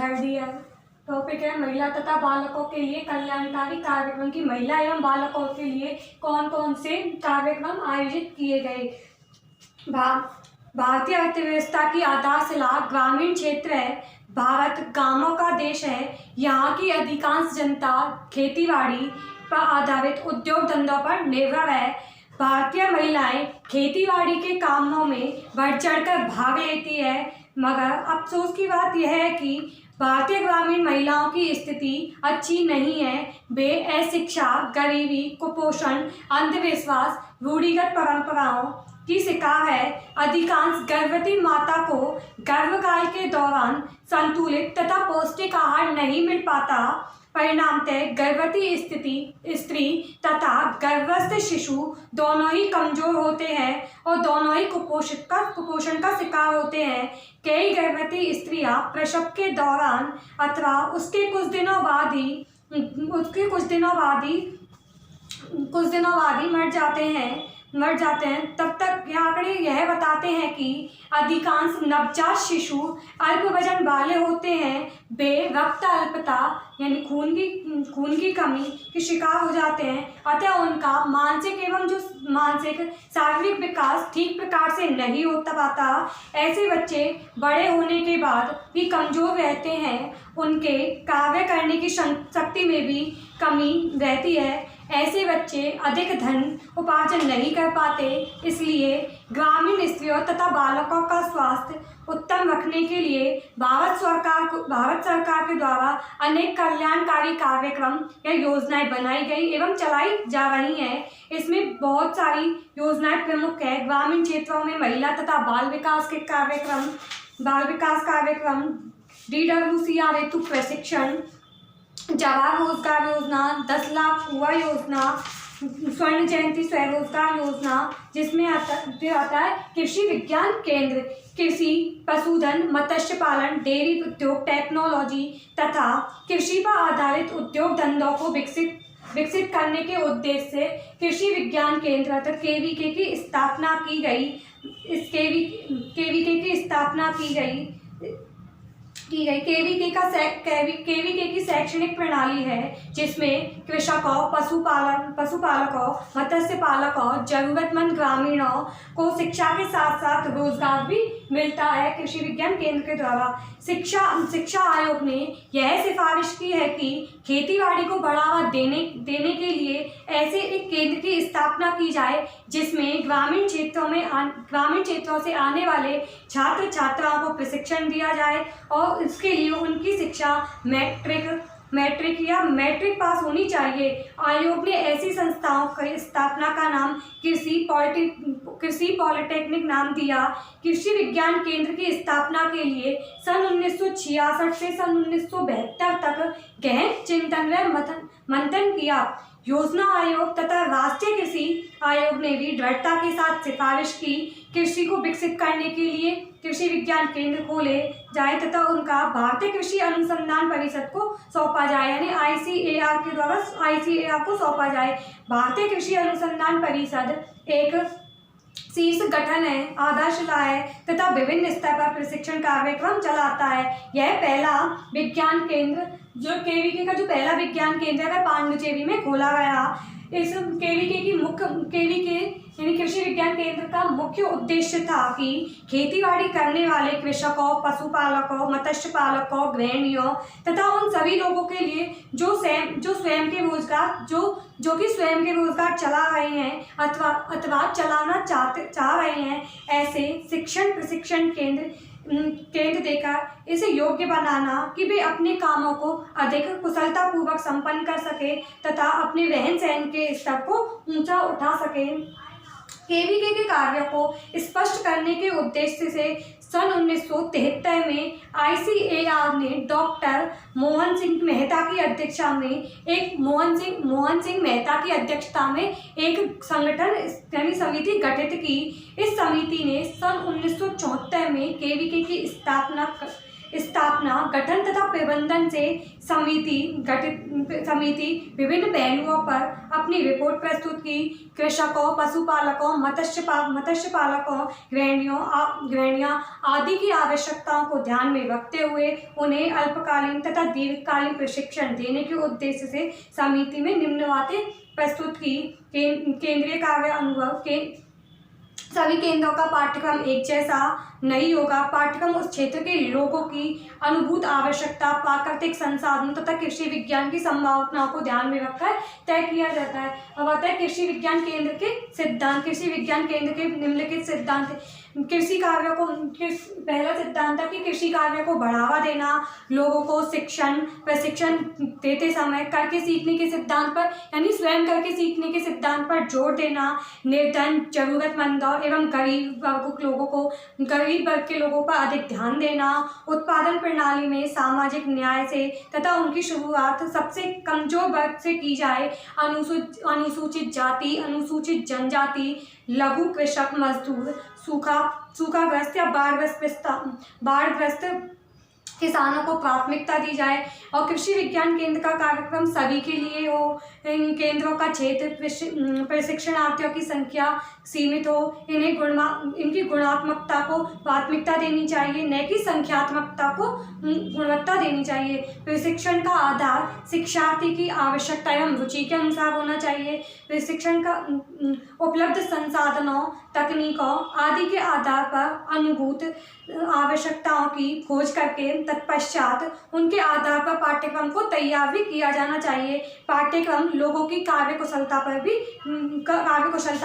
Third year. Topic है महिला तथा बालकों के लिए कल्याणकारी कार्यक्रम की महिला एवं बालकों के लिए कौन कौन से कार्यक्रम आयोजित किए गए। भारतीय अर्थव्यवस्था की आधारशिला ग्रामीण क्षेत्र है। भारत गांवों का देश है। यहाँ की अधिकांश जनता खेतीबाड़ी पर आधारित उद्योग धंधों पर निर्भर है। भारतीय महिलाएं खेतीबाड़ी के कामों में बढ़ चढ़कर भाग लेती है, मगर अफसोस की बात यह है कि भारतीय ग्रामीण महिलाओं की स्थिति अच्छी नहीं है। वे अशिक्षा, गरीबी, कुपोषण, अंधविश्वास, रूढ़िगत परंपराओं की शिकार है। अधिकांश गर्भवती माता को गर्भकाल के दौरान संतुलित तथा पौष्टिक आहार नहीं मिल पाता। परिणामतः गर्भवती स्त्री तथा गर्भस्थ शिशु दोनों ही कमजोर होते हैं और दोनों ही कुपोषण का शिकार होते हैं। कई गर्भवती स्त्रियां प्रसव के दौरान अथवा उसके कुछ दिनों बाद ही मर जाते हैं। तब तक ये आंकड़े यह बताते हैं कि अधिकांश नवजात शिशु अल्प वजन वाले होते हैं। वे रक्त अल्पता यानी खून की कमी के शिकार हो जाते हैं, अतः उनका मानसिक शारीरिक विकास ठीक प्रकार से नहीं हो पाता। ऐसे बच्चे बड़े होने के बाद भी कमजोर रहते हैं। उनके कार्य करने की शक्ति में भी कमी रहती है। ऐसे बच्चे अधिक धन उपार्जन नहीं कर पाते। इसलिए ग्रामीण स्त्रियों तथा बालकों का स्वास्थ्य उत्तम रखने के लिए भारत सरकार के द्वारा अनेक कल्याणकारी कार्यक्रम या योजनाएं बनाई गई एवं चलाई जा रही हैं। इसमें बहुत सारी योजनाएं प्रमुख है। ग्रामीण क्षेत्रों में महिला तथा बाल विकास कार्यक्रम, DWCR हेतु प्रशिक्षण, जवाहर रोजगार योजना, 10 लाख कुआं योजना, स्वर्ण जयंती स्वरोजगार योजना, जिसमें आता है कृषि विज्ञान केंद्र, कृषि, पशुधन, मत्स्य पालन, डेयरी उद्योग, टेक्नोलॉजी तथा कृषि पर आधारित उद्योग धंधों को विकसित करने के उद्देश्य से कृषि विज्ञान केंद्र अर्थात KVK की स्थापना की गई। इस KVK की स्थापना की गई। KVK की शैक्षणिक प्रणाली है, जिसमें कृषकों, पशुपालकों, मत्स्य पालकों, जरूरतमंद ग्रामीणों को शिक्षा के साथ साथ रोजगार भी मिलता है। कृषि विज्ञान केंद्र के द्वारा शिक्षा आयोग ने यह सिफारिश की है कि खेतीबाड़ी को बढ़ावा देने के लिए ऐसे एक केंद्र की स्थापना की जाए, जिसमें ग्रामीण क्षेत्रों से आने वाले छात्र छात्राओं को प्रशिक्षण दिया जाए और इसके लिए उनकी शिक्षा मैट्रिक पास होनी चाहिए। आयोग ने ऐसी संस्थाओं की स्थापना का नाम कृषि पॉलिटेक्निक नाम दिया। कृषि विज्ञान केंद्र की स्थापना के लिए सन 1966 से सन 1972 तक गहन चिंतन व मंथन किया। योजना आयोग तथा राष्ट्रीय कृषि आयोग ने भी दृढ़ता के साथ सिफारिश की कृषि को विकसित करने के लिए कृषि विज्ञान केंद्र खोले जाए तथा उनका भारतीय कृषि अनुसंधान परिषद को सौंपा जाए, यानी ICAR के द्वारा ICAR को सौंपा जाए। भारतीय कृषि अनुसंधान परिषद एक शीर्ष गठन है, आधारशिला है तथा विभिन्न स्तर पर प्रशिक्षण कार्यक्रम चलाता है। यह पहला विज्ञान केंद्र जो KVK का जो पहला विज्ञान केंद्र है वह पांडुचेरी में खोला गया। इस KVK यानी कृषि विज्ञान केंद्र का मुख्य उद्देश्य था कि खेतीबाड़ी करने वाले कृषकों, पशुपालकों, मत्स्य पालकों, गृहिणियों तथा उन सभी लोगों के लिए जो स्वयं के रोजगार चला रहे हैं अथवा चलाना चाह रहे हैं, ऐसे शिक्षण प्रशिक्षण केंद्र देकर इसे योग्य बनाना कि वे अपने कामों को अधिक कुशलतापूर्वक संपन्न कर सके तथा अपने रहन सहन के स्तर को ऊंचा उठा सके। KVK के कार्यों को स्पष्ट करने के उद्देश्य से सन 1973 में ICAR ने डॉक्टर मोहन सिंह मेहता की अध्यक्षता में एक संगठन यानी समिति गठित की। इस समिति ने सन 1974 में KVK की स्थापना, गठन तथा प्रबंधन से समिति विभिन्न पहलुओं पर अपनी रिपोर्ट प्रस्तुत की। कृषकों, पशुपालकों, मत्स्य पालकों, गृहिणियों आदि की आवश्यकताओं को ध्यान में रखते हुए उन्हें अल्पकालीन तथा दीर्घकालीन प्रशिक्षण देने के उद्देश्य से समिति में निम्न बातें प्रस्तुत की। केंद्रीय कार्य अनुभव के सभी केंद्रों का पाठ्यक्रम एक जैसा नहीं होगा। पाठ्यक्रम उस क्षेत्र के लोगों की अनुभूत आवश्यकता, प्राकृतिक संसाधनों तथा कृषि विज्ञान की संभावनाओं को ध्यान में रखकर तय किया जाता है। अब आता है कृषि विज्ञान केंद्र के सिद्धांत। कृषि विज्ञान केंद्र के निम्नलिखित सिद्धांत। कृषि कार्यों को पहला सिद्धांत है कि कृषि कार्य को बढ़ावा देना, लोगों को प्रशिक्षण देते समय करके सीखने के सिद्धांत पर यानी स्वयं करके सीखने के सिद्धांत पर जोर देना, निर्धन, जरूरतमंदों एवं गरीब वर्ग के लोगों पर अधिक ध्यान देना, उत्पादन प्रणाली में सामाजिक न्याय से तथा उनकी शुरुआत सबसे कमजोर वर्ग से की जाए, अनुसूचित जाति, अनुसूचित जनजाति, लघु कृषक मजदूर, सूखाग्रस्त या बाढ़ग्रस्त किसानों को प्राथमिकता दी जाए और कृषि विज्ञान केंद्र का कार्यक्रम सभी के लिए हो। इन केंद्रों का क्षेत्र, प्रशिक्षणार्थियों की संख्या सीमित हो। इनकी गुणात्मकता को प्राथमिकता देनी चाहिए, न कि संख्यात्मकता को गुणवत्ता देनी चाहिए। प्रशिक्षण का आधार शिक्षार्थी की आवश्यकता एवं रुचि के अनुसार होना चाहिए। प्रशिक्षण का उपलब्ध संसाधनों, तकनीकों आदि के आधार पर अनुभूत आवश्यकताओं की खोज करके तत्पश्चात उनके आधार पर पाठ्यक्रम को तैयार भी किया जाना चाहिए। पाठ्यक्रम लोगों की कार्यकुशलता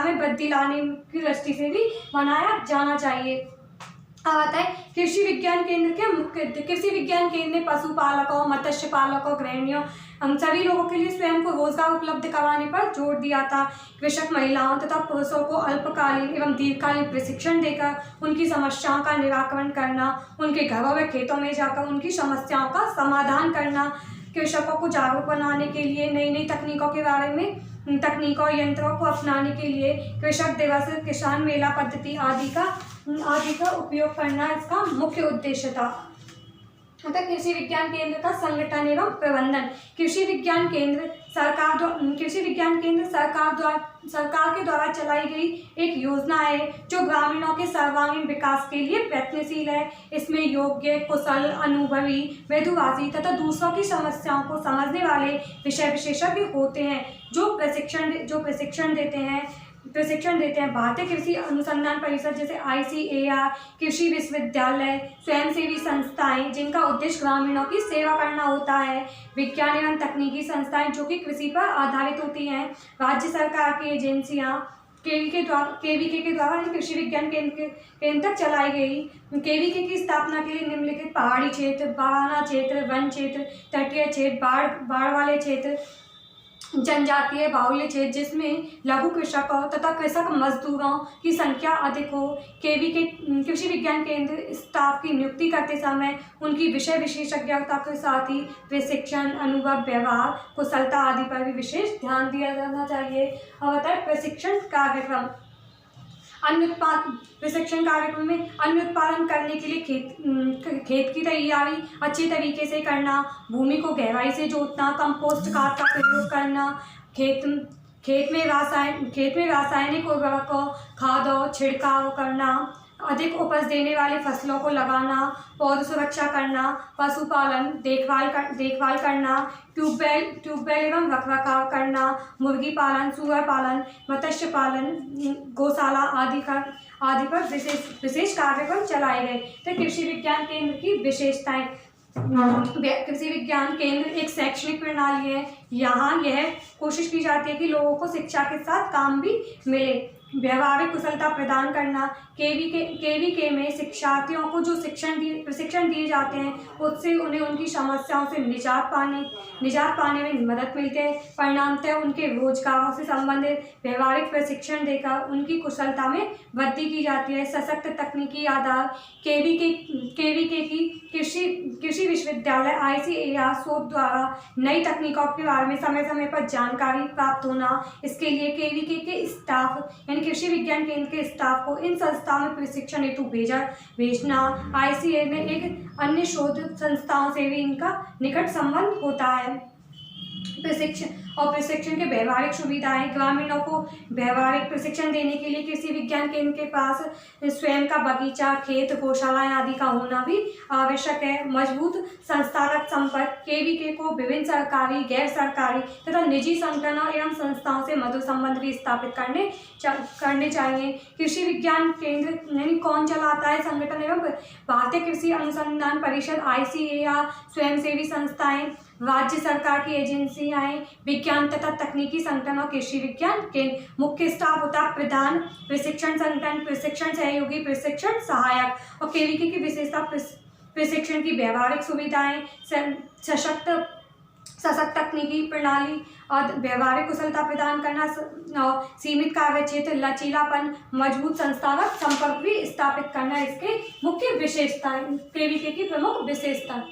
में वृद्धि लाने की दृष्टि से भी बनाया जाना चाहिए। आता है कृषि विज्ञान केंद्र के मुख्य। कृषि विज्ञान केंद्र ने पशुपालकों, मत्स्य पालकों, गृहिणियों हम सभी लोगों के लिए स्वयं को रोजगार उपलब्ध कराने पर जोर दिया था। कृषक महिलाओं तथा पुरुषों को अल्पकालीन एवं दीर्घकालीन प्रशिक्षण देकर उनकी समस्याओं का निराकरण करना, उनके घरों व खेतों में जाकर उनकी समस्याओं का समाधान करना, कृषकों को जागरूक बनाने के लिए नई नई तकनीकों के बारे में तकनीकों यंत्रों को अपनाने के लिए कृषक दिवस, किसान मेला पद्धति आदि का उपयोग करना इसका मुख्य उद्देश्य था। कृषि विज्ञान केंद्र का संगठन एवं प्रबंधन। कृषि विज्ञान केंद्र सरकार के द्वारा चलाई गई एक योजना है जो ग्रामीणों के सर्वांगीण विकास के लिए प्रयत्नशील है। इसमें योग्य, कुशल, अनुभवी, मृदुभाषी तथा दूसरों की समस्याओं को समझने वाले विषय विशेषज्ञ होते हैं जो प्रशिक्षण देते हैं। भारतीय कृषि अनुसंधान परिषद जैसे ICAR, कृषि विश्वविद्यालय, स्वयंसेवी संस्थाएं जिनका उद्देश्य ग्रामीणों की सेवा करना होता है, विज्ञान एवं तकनीकी संस्थाएं जो कि कृषि पर आधारित होती हैं, राज्य सरकार की एजेंसियां, KVK के द्वारा कृषि विज्ञान केंद्र तक चलाई गई। KVK की स्थापना के लिए निम्नलिखित पहाड़ी क्षेत्र, बहाना क्षेत्र, वन क्षेत्र, तटीय क्षेत्र, बाढ़ वाले क्षेत्र, जनजातीय बाहुल्य क्षेत्र जिसमें लघु कृषकों तथा कृषक मजदूरों की संख्या अधिक हो। KVK कृषि विज्ञान केंद्र स्टाफ की नियुक्ति करते समय उनकी विषय विशेषज्ञता के साथ ही प्रशिक्षण, अनुभव, व्यवहार, कुशलता आदि पर भी विशेष ध्यान दिया जाना चाहिए। और होता है प्रशिक्षण कार्यक्रम। प्रशिक्षण कार्यक्रम में अन्न उत्पादन करने के लिए खेत की तैयारी अच्छे तरीके से करना, भूमि को गहराई से जोतना, कंपोस्ट खाद का प्रयोग करना, खेत में रासायनिक उर्वरकों, खादों छिड़काव करना, अधिक उपज देने वाले फसलों को लगाना, पौध सुरक्षा करना, पशुपालन देखभाल करना, ट्यूबवेल एवं रखरखाव करना, मुर्गी पालन, सुअर पालन, मत्स्य पालन, गौशाला आदि पर विशेष कार्यक्रम चलाए गए। तो कृषि विज्ञान केंद्र की विशेषताएं। कृषि विज्ञान केंद्र एक शैक्षणिक प्रणाली है। यहाँ यह कोशिश की जाती है कि लोगों को शिक्षा के साथ काम भी मिले। व्यवहारिक कुशलता प्रदान करना। KVK में शिक्षार्थियों को जो प्रशिक्षण दिए जाते हैं उससे उन्हें उनकी समस्याओं से निजात पाने में मदद मिलती है। परिणामतः उनके रोजगारों से संबंधित व्यवहारिक प्रशिक्षण देकर उनकी कुशलता में वृद्धि की जाती है। सशक्त तकनीकी आधार। KVK की कृषि विश्वविद्यालय ICAR शोध द्वारा नई तकनीकों के बारे में समय समय पर जानकारी प्राप्त होना। इसके लिए KVK के स्टाफ यानी कृषि विज्ञान केंद्र के स्टाफ को इन संस्थाओं संस्थाओं में प्रशिक्षण हेतु भेजना। ICA में एक अन्य शोध संस्थाओं से भी इनका निकट संबंध होता है। प्रशिक्षण के व्यवहारिक सुविधाएं। ग्रामीणों को व्यवहारिक प्रशिक्षण देने के लिए कृषि विज्ञान केंद्र के पास स्वयं का बगीचा, खेत, गौशालाएं आदि का होना भी आवश्यक है। मजबूत संस्थागत संपर्क। KVK को विभिन्न सरकारी, गैर सरकारी तथा निजी संगठनों एवं संस्थाओं से मधुर संबंध भी स्थापित करने चाहिए। कृषि विज्ञान केंद्र यानी कौन चलाता है संगठन एवं भारतीय कृषि अनुसंधान परिषद ICA या स्वयंसेवी संस्थाएं, राज्य सरकार की एजेंसियां, विज्ञान तथा तकनीकी संगठन और कृषि विज्ञान केंद्र। मुख्य स्टाफ होता है प्रधान, प्रशिक्षण संगठन, प्रशिक्षण सहयोगी, प्रशिक्षण सहायक। और KVK की विशेषता प्रशिक्षण की व्यवहारिक सुविधाएं, सशक्त तकनीकी प्रणाली और व्यवहारिक कुशलता प्रदान करना और सीमित कार्य क्षेत्र, लचीलापन, मजबूत संस्थागत संपर्क भी स्थापित करना इसके मुख्य विशेषताएं, KVK की प्रमुख विशेषता।